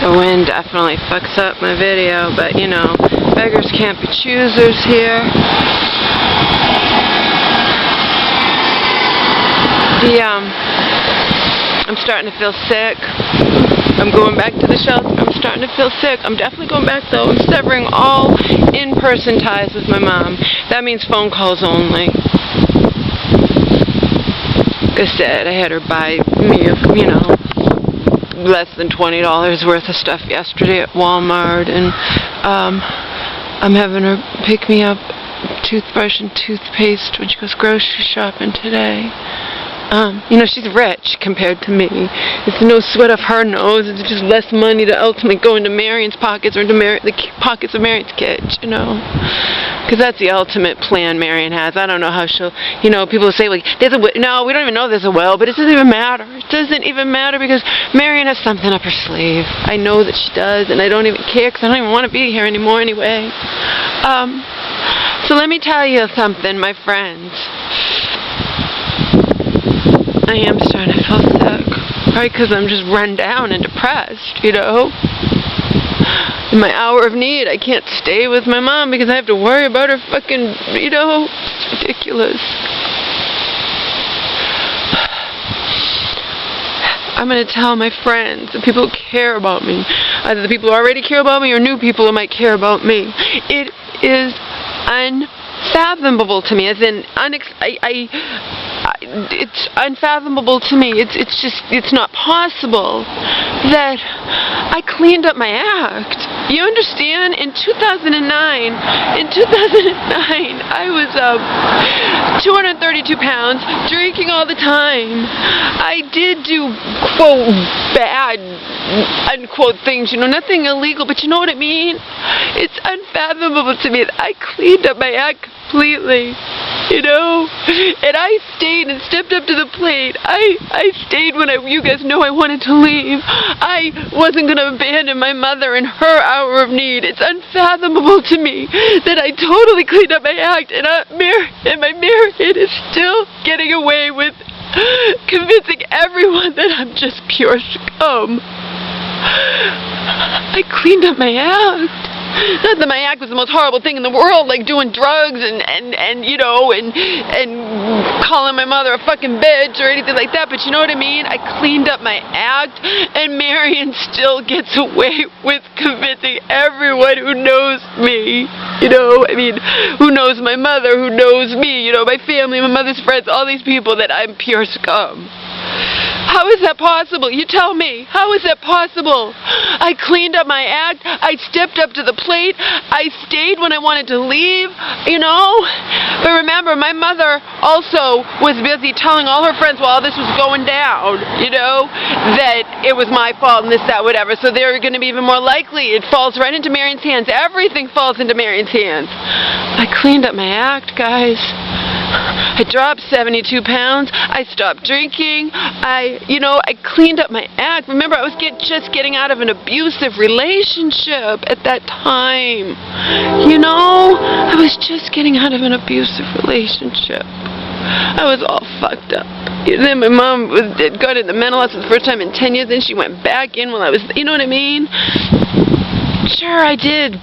The wind definitely fucks up my video, but you know, beggars can't be choosers here. I'm starting to feel sick. I'm going back to the shelter. I'm starting to feel sick. I'm definitely going back though. I'm severing all in-person ties with my mom. That means phone calls only. Like I said, I had her buy me, you know, less than $20 worth of stuff yesterday at Walmart, and I'm having her pick me up toothbrush and toothpaste when she goes grocery shopping today. You know, she's rich compared to me. It's no sweat off her nose. It's just less money to ultimately go into Marion's pockets or into the pockets of Marion's kids, you know. Because that's the ultimate plan Marion has. I don't know how she'll, you know, people say, like, there's a will. No, we don't even know there's a will, but it doesn't even matter. It doesn't even matter because Marion has something up her sleeve. I know that she does, and I don't even care because I don't even want to be here anymore anyway. So let me tell you something, my friends. I am starting to feel sick, right? Because I'm just run down and depressed, you know. In my hour of need, I can't stay with my mom because I have to worry about her fucking, you know, it's ridiculous. I'm going to tell my friends, the people who care about me, either the people who already care about me or new people who might care about me. It is unfathomable to me, as in, it's unfathomable to me. It's not possible that I cleaned up my act. You understand? In 2009, I was 232 pounds, drinking all the time. I did do, quote, bad, unquote, things, you know, nothing illegal, but you know what I mean? It's unfathomable to me that I cleaned up my act completely. You know, and I stayed and stepped up to the plate. I stayed when you guys know I wanted to leave. I wasn't going to abandon my mother in her hour of need. It's unfathomable to me that I totally cleaned up my act, and my Marion is still getting away with convincing everyone that I'm just pure scum. I cleaned up my act. Not that my act was the most horrible thing in the world, like doing drugs and you know, and calling my mother a fucking bitch or anything like that, but you know what I mean? I cleaned up my act, and Marion still gets away with convincing everyone who knows me, you know, I mean, who knows my mother, who knows me, you know, my family, my mother's friends, all these people, that I'm pure scum. How is that possible? You tell me. How is that possible? I cleaned up my act. I stepped up to the plate. I stayed when I wanted to leave, you know? But remember, my mother also was busy telling all her friends while this was going down, you know, that it was my fault and this, that, whatever. So they're going to be even more likely. It falls right into Marion's hands. Everything falls into Marion's hands. I cleaned up my act, guys. I dropped 72 pounds. I stopped drinking. I cleaned up my act. Remember, I was just getting out of an abusive relationship at that time. You know, I was just getting out of an abusive relationship. I was all fucked up. Then my mom got into mental hospital for the first time in 10 years. Then she went back in while I was, you know what I mean? Sure, I did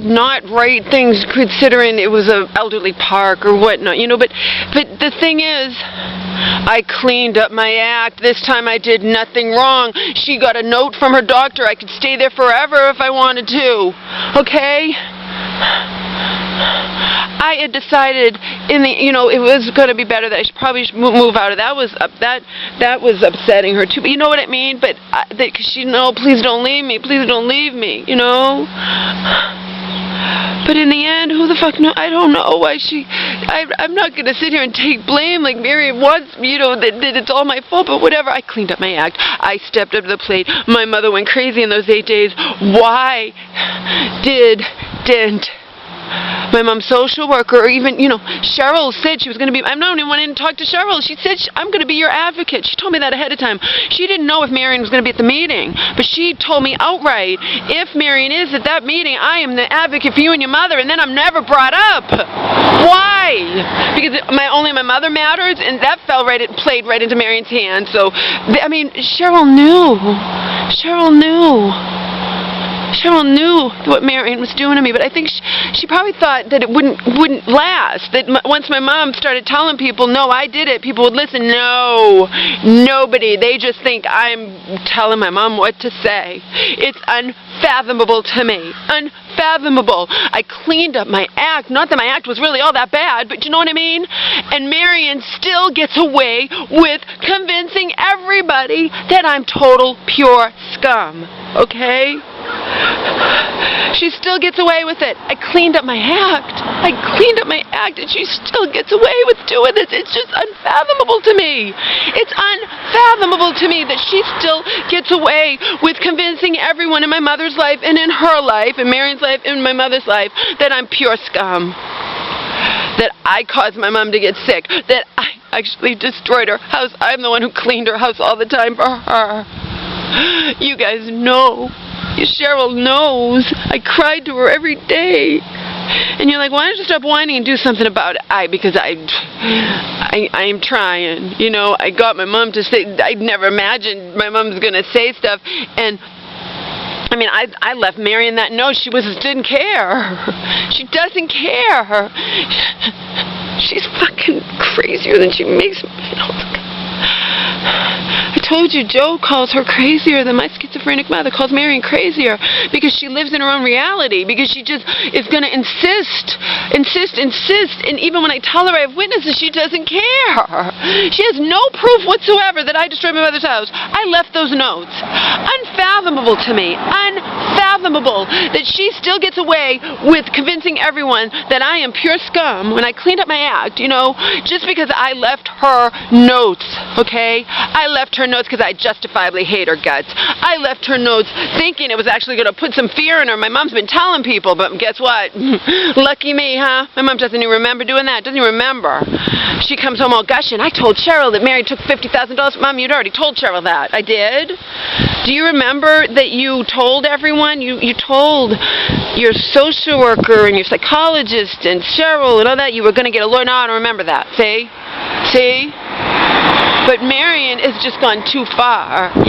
not write things considering it was an elderly park or whatnot, you know, but the thing is, I cleaned up my act. This time I did nothing wrong. She got a note from her doctor. I could stay there forever if I wanted to, okay? I had decided it was going to be better that I should move out of that. That was upsetting her too. But you know what I mean? But because she, no, please don't leave me. Please don't leave me, you know? But in the end, who the fuck knows? I don't know why I'm not going to sit here and take blame like Marion wants, you know, that it's all my fault, but whatever. I cleaned up my act. I stepped up to the plate. My mother went crazy in those 8 days. Why didn't my mom's social worker, or even, Cheryl said she was going to be, I don't even want to talk to Cheryl. She said, I'm going to be your advocate. She told me that ahead of time. She didn't know if Marion was going to be at the meeting, but she told me outright, if Marion is at that meeting, I am the advocate for you and your mother, and then I'm never brought up. Why? Because only my mother matters, and that played right into Marion's hands. So, Cheryl knew. Cheryl knew what Marion was doing to me, but I think she probably thought that it wouldn't last. That once my mom started telling people, no, I did it, people would listen. No, nobody. They just think I'm telling my mom what to say. It's unfathomable to me. Unfathomable. I cleaned up my act. Not that my act was really all that bad, but you know what I mean? And Marion still gets away with convincing everybody that I'm total pure scum. Okay? She still gets away with it. I cleaned up my act. And she still gets away with doing this. It's just unfathomable to me. It's unfathomable to me that she still gets away with convincing everyone in my mother's life and in her life, in Marion's life, in my mother's life, that I'm pure scum. That I caused my mom to get sick. That I actually destroyed her house. I'm the one who cleaned her house all the time for her. You guys know. Cheryl knows. I cried to her every day. And you're like, why don't you stop whining and do something about it? Because I am trying. I got my mom to say, I never imagined my mom's going to say stuff. And I left Marion that note. She didn't care. She doesn't care. She's fucking crazier than she makes me. I told you, Joe calls her crazier than my schizophrenic mother calls Marion crazier, because she lives in her own reality, because she just is going to insist, and even when I tell her I have witnesses, she doesn't care. She has no proof whatsoever that I destroyed my mother's house. I left those notes. Unfathomable to me. Unfathomable that she still gets away with convincing everyone that I am pure scum when I cleaned up my act, just because I left her notes, okay? I left her notes because I justifiably hate her guts. I left her notes thinking it was actually going to put some fear in her. My mom's been telling people, but guess what? Lucky me, huh? My mom doesn't even remember doing that. Doesn't even remember. She comes home all gushing. I told Cheryl that Mary took $50,000. Mom, you'd already told Cheryl that. I did. Do you remember that you told everyone? You told your social worker and your psychologist and Cheryl and all that you were going to get a lawyer. No, I don't remember that. See? But Marion has just gone too far, And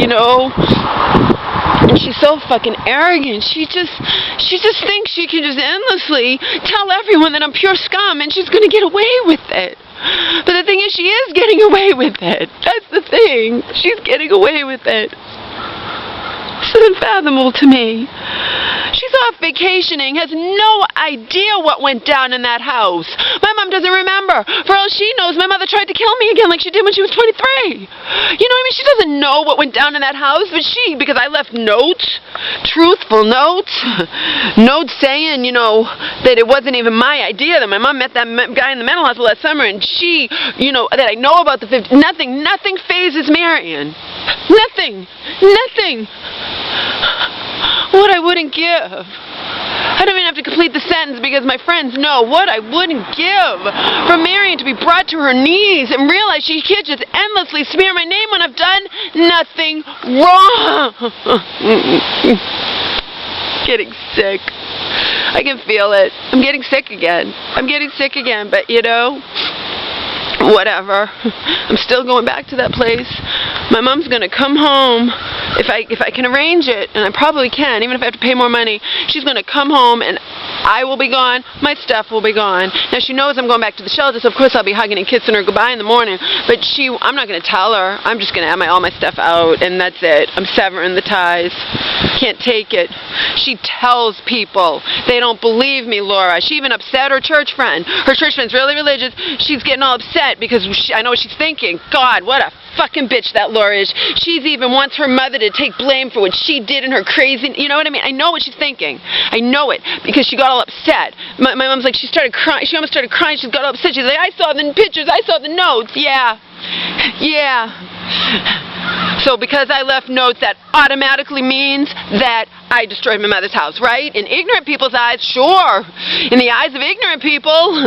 she's so fucking arrogant. She just thinks she can just endlessly tell everyone that I'm pure scum, and she's going to get away with it. But the thing is, she is getting away with it. That's the thing. She's getting away with it. It's unfathomable to me. She's off vacationing, has no idea what went down in that house. My mom doesn't remember. For all she knows, my mother tried to kill me again like she did when she was 23. You know what I mean? She doesn't know what went down in that house, but because I left notes, truthful notes, notes saying, that it wasn't even my idea, that my mom met that guy in the mental hospital last summer, and she, that I know about the 50, nothing phases Marion. Nothing. What I wouldn't give. I don't even have to complete the sentence because my friends know what I wouldn't give for Marion to be brought to her knees and realize she can't just endlessly smear my name when I've done nothing wrong. Getting sick. I can feel it. I'm getting sick again. But whatever. I'm still going back to that place. My mom's going to come home if I can arrange it, and I probably can, even if I have to pay more money. She's going to come home, and I will be gone. My stuff will be gone. Now, she knows I'm going back to the shelter, so of course I'll be hugging and kissing her goodbye in the morning, but I'm not going to tell her. I'm just going to have all my stuff out, and that's it. I'm severing the ties. Can't take it. She tells people. They don't believe me, Laura. She even upset her church friend. Her church friend's really religious. She's getting all upset because I know what she's thinking. God, what a fucking bitch that Laura is. She's even wants her mother to take blame for what she did in her crazy, you know what I mean? I know what she's thinking. I know it because she got all upset. My mom's like, she started crying. She almost started crying. She got all upset. She's like, I saw the pictures. I saw the notes. Yeah. So because I left notes, that automatically means that I destroyed my mother's house, right? In ignorant people's eyes, sure. In the eyes of ignorant people,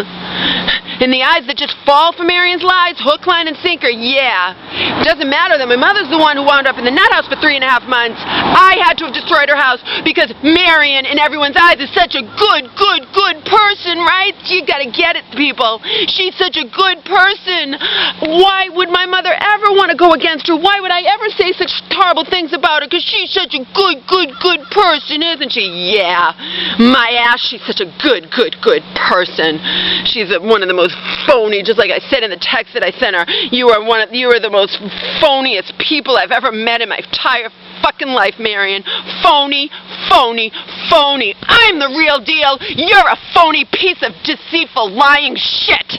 in the eyes that just fall for Marion's lies, hook, line, and sinker, yeah. It doesn't matter that my mother's the one who wound up in the nut house for 3.5 months. I had to have destroyed her house because Marion, in everyone's eyes, is such a good person, right? You gotta get it, people. She's such a good person. Why would my mother ever want to go against her? Why would I ever say such horrible things about her? Because she's such a good person, isn't she? Yeah. My ass, she's such a good person. She's one of the most phony, just like I said in the text that I sent her. You are the most phoniest people I've ever met in my entire fucking life, Marion. Phony. I'm the real deal. You're a phony piece of deceitful, lying shit.